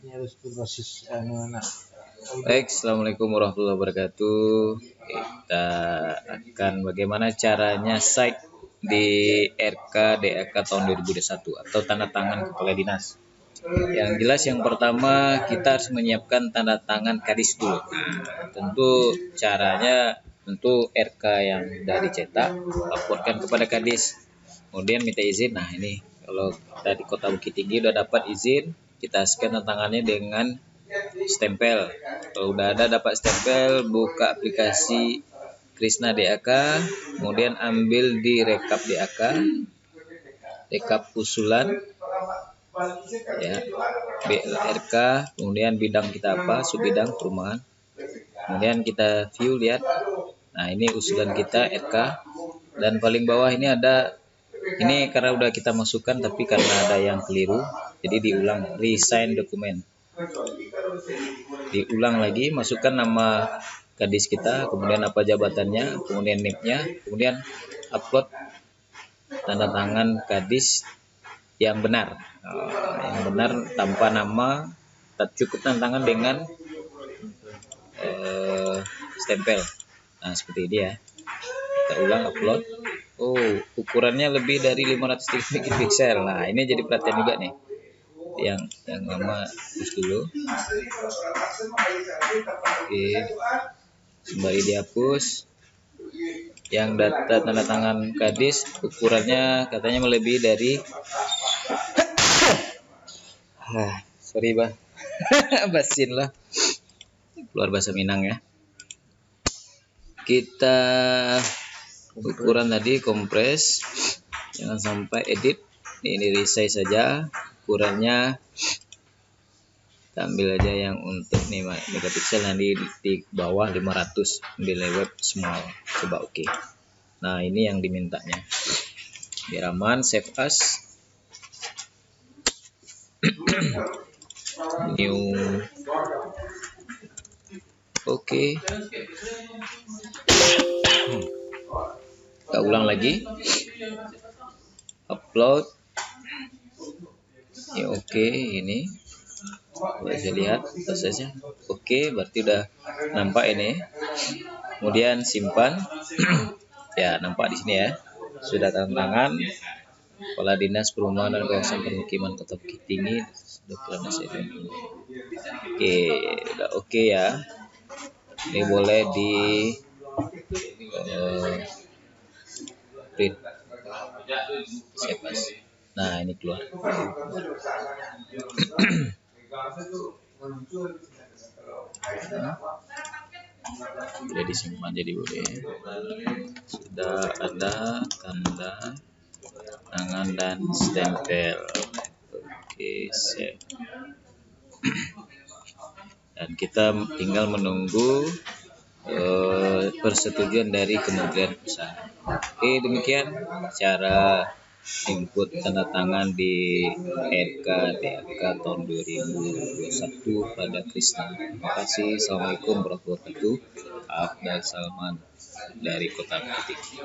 Ini harus berbasis anak. Baik, assalamualaikum warahmatullahi wabarakatuh. Kita akan bagaimana caranya site di RK DAK tahun 2021 atau tanda tangan kepala dinas. Yang jelas yang pertama kita harus menyiapkan tanda tangan kadis dulu. Tentu caranya RK yang sudah dicetak laporkan kepada kadis, kemudian minta izin. Nah ini kalau dari Kota Bukit Tinggi udah dapat izin, kita scan tanda tangannya dengan stempel. Kalau udah ada dapat stempel, buka aplikasi Krisna DAK, kemudian ambil di rekap DAK, rekap usulan, ya, BLRK, kemudian bidang kita apa, subbidang perumahan, kemudian kita view, lihat. Nah ini usulan kita RK, dan paling bawah ini ada, ini karena udah kita masukkan tapi karena ada yang keliru, jadi diulang, resign dokumen. Diulang lagi, masukkan nama kadis kita, kemudian apa jabatannya, kemudian NIP-nya, kemudian upload tanda tangan kadis yang benar, tanpa nama, cukup tanda tangan dengan stempel. Nah seperti ini ya, kita ulang upload. Oh, ukurannya lebih dari 500 pixel. Nah ini jadi perhatian juga nih, yang lama hapus dulu. Oke, kembali dihapus. Yang data tanda tangan kadis ukurannya katanya melebihi dari sorry bah basin lah, keluar bahasa Minang ya. Kita ukuran tadi kompres, jangan sampai edit. Ini resize saja, ukurannya kita ambil aja yang untuk 5 megapiksel, nanti di bawah 500, nilai web small, coba oke. Nah ini yang dimintanya, biar aman, save as. New, oke. Kita ulang lagi, upload. Ya oke, ini bisa lihat prosesnya. Oke, berarti udah nampak ini. Kemudian simpan. Ya, nampak di sini ya. Sudah tanda tangan Kepala Dinas Perumahan dan Kawasan Permukiman Kota Bukit Tinggi. Oke, udah oke ya. Ini boleh di print. Nah, ini keluar. Boleh disimpan, jadi boleh. Sudah ada tanda tangan dan stempel. Oke, save. Dan kita tinggal menunggu persetujuan dari Kementerian Usaha. Oke, demikian cara input tanda tangan di RK DAK tahun 2021 pada Krisna. Terima kasih. Assalamualaikum warahmatullahi wabarakatuh. Abdul Salman dari Kota Bukit Tinggi.